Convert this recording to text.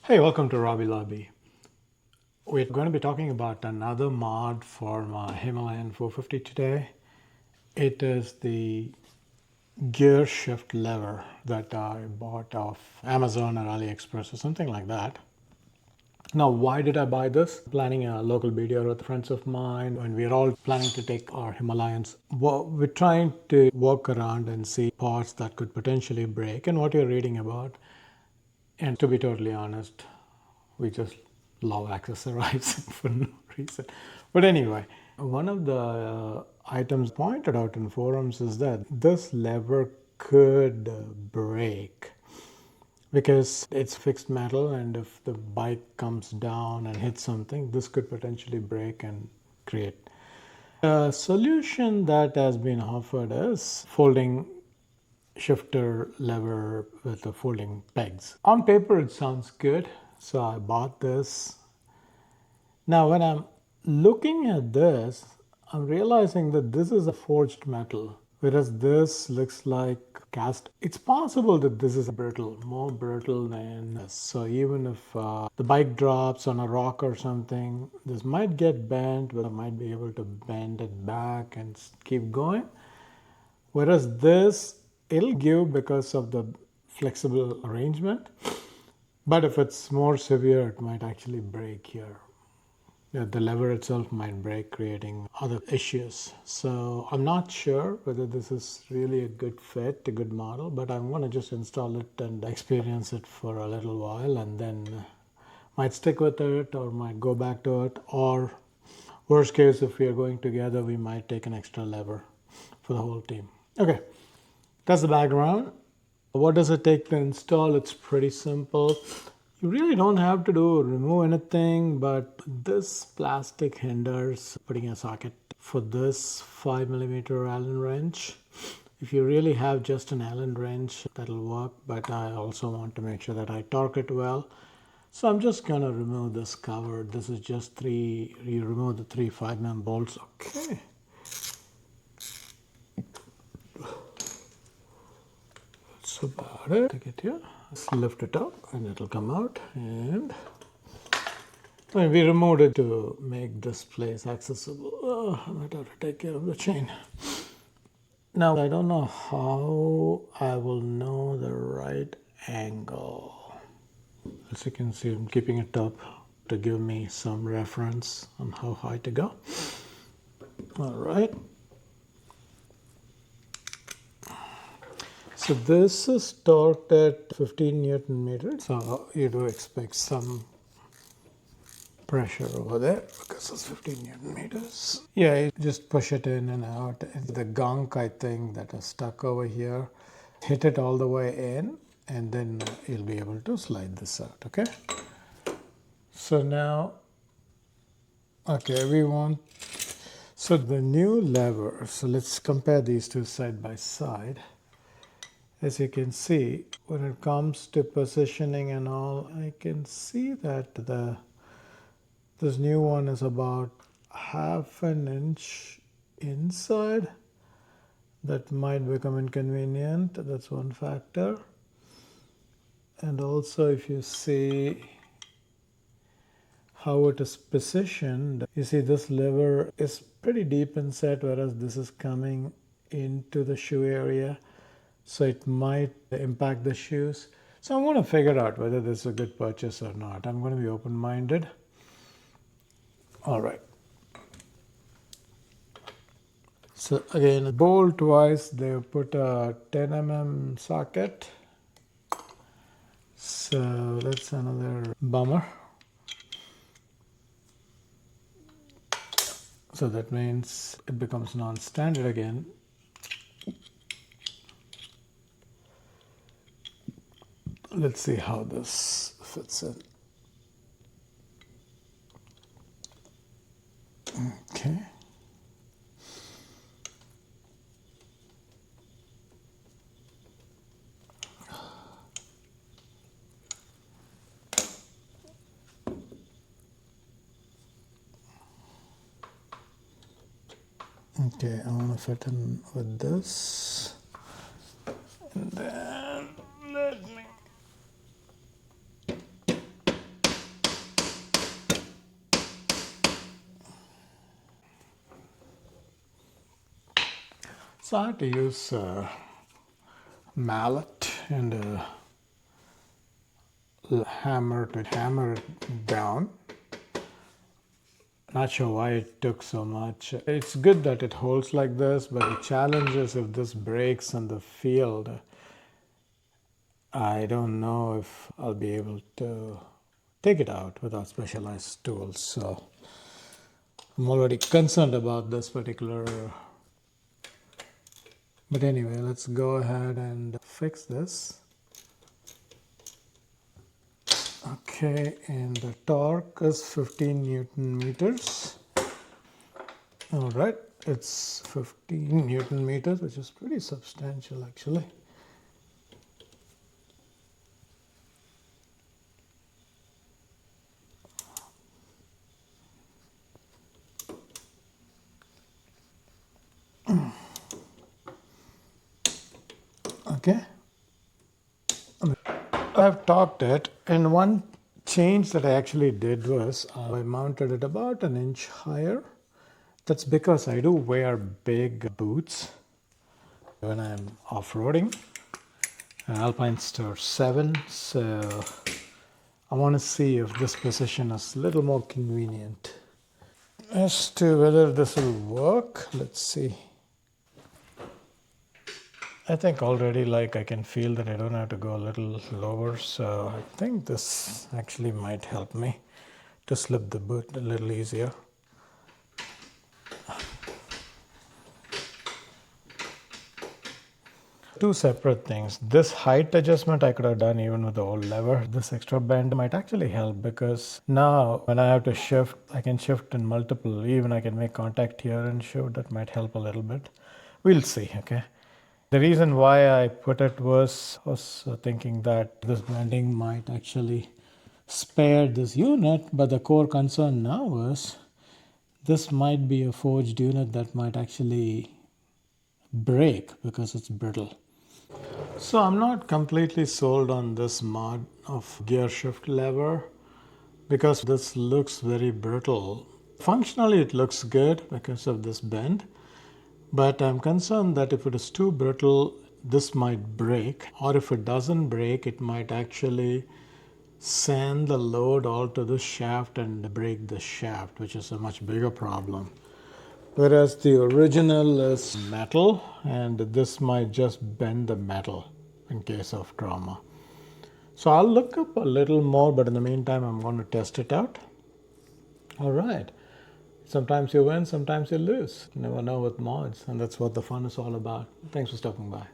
Hey, welcome to Robbie Lobby. We're going to be talking about another mod for my Himalayan 450 today. It is the gear shift lever that I bought off Amazon or AliExpress or something like that. Now, why did I buy this? Planning a local BDR with friends of mine, and we're all planning to take our Himalayans. We're trying to walk around and see parts that could potentially break and what you're reading about. And to be totally honest, we just love accessorizing for no reason. But anyway, one of the items pointed out in forums is that this lever could break because it's fixed metal, and if the bike comes down and hits something, this could potentially break and create. A solution that has been offered is folding shifter lever with the folding pegs. On paper it sounds good, so I bought this. Now when I'm looking at this, I'm realizing that this is a forged metal, whereas this looks like cast. It's possible that this is brittle, more brittle than this. So even if the bike drops on a rock or something, this might get bent, but I might be able to bend it back and keep going. Whereas this, it'll give because of the flexible arrangement. But if it's more severe, it might actually break here. The lever itself might break, creating other issues. So I'm not sure whether this is really a good fit, a good model, but I'm going to just install it and experience it for a little while, and then might stick with it or might go back to it. Or worst case, if we are going together, we might take an extra lever for the whole team. Okay, that's the background. What does it take to install? It's pretty simple. You really don't have to remove anything, but this plastic hinders putting a socket for this 5mm Allen wrench. If you really have just an Allen wrench, that'll work, but I also want to make sure that I torque it well. So I'm just going to remove this cover. This is just you remove the 3 5mm bolts. Okay. That's about it. Take it here. Let's lift it up and it'll come out. And we removed it to make this place accessible. Oh, I might have to take care of the chain. Now, I don't know how I will know the right angle. As you can see, I'm keeping it up to give me some reference on how high to go. All right. So this is torqued at 15 Newton meters. So you do expect some pressure over there because it's 15 Newton meters. Yeah, you just push it in and out. The gunk, I think, that is stuck over here, hit it all the way in, and then you'll be able to slide this out, okay? So now, okay, so the new lever, so let's compare these two side by side. As you can see, when it comes to positioning and all, I can see that this new one is about ½ an inch inside. That might become inconvenient. That's one factor. And also, if you see how it is positioned, you see this lever is pretty deep inside, whereas this is coming into the shoe area. So it might impact the shoes. So I'm going to figure out whether this is a good purchase or not. I'm going to be open-minded. All right. So again, bolt-wise, they put a 10mm socket. So that's another bummer. So that means it becomes non-standard again. Let's see how this fits in. Okay. Okay, I want to fit in with this. And then let me So I had to use a mallet and a hammer to hammer it down. Not sure why it took so much. It's good that it holds like this, but the challenge is if this breaks in the field, I don't know if I'll be able to take it out without specialized tools. So I'm already concerned about this particular. But anyway, let's go ahead and fix this. Okay, and the torque is 15 Newton meters. All right, it's 15 Newton meters, which is pretty substantial actually. Okay, I've torqued it, and one change that I actually did was I mounted it about an inch higher. That's because I do wear big boots when I'm off-roading. Alpine Star 7, so I want to see if this position is a little more convenient. As to whether this will work, let's see. I think already I can feel that I don't have to go a little lower, so I think this actually might help me to slip the boot a little easier. Two separate things. This height adjustment I could have done even with the old lever. This extra bend might actually help because now when I have to shift, I can shift in multiple. Even I can make contact here and shift. That might help a little bit. We'll see, okay? The reason why I put it was thinking that this bending might actually spare this unit, but the core concern now is this might be a forged unit that might actually break because it's brittle. So I'm not completely sold on this mod of gear shift lever because this looks very brittle. Functionally it looks good because of this bend, but I'm concerned that if it is too brittle, this might break, or if it doesn't break, it might actually send the load all to the shaft and break the shaft, which is a much bigger problem. Whereas the original is metal, and this might just bend the metal in case of trauma. So I'll look up a little more, but in the meantime, I'm going to test it out. All right. Sometimes you win, sometimes you lose. You never know with mods, and that's what the fun is all about. Thanks for stopping by.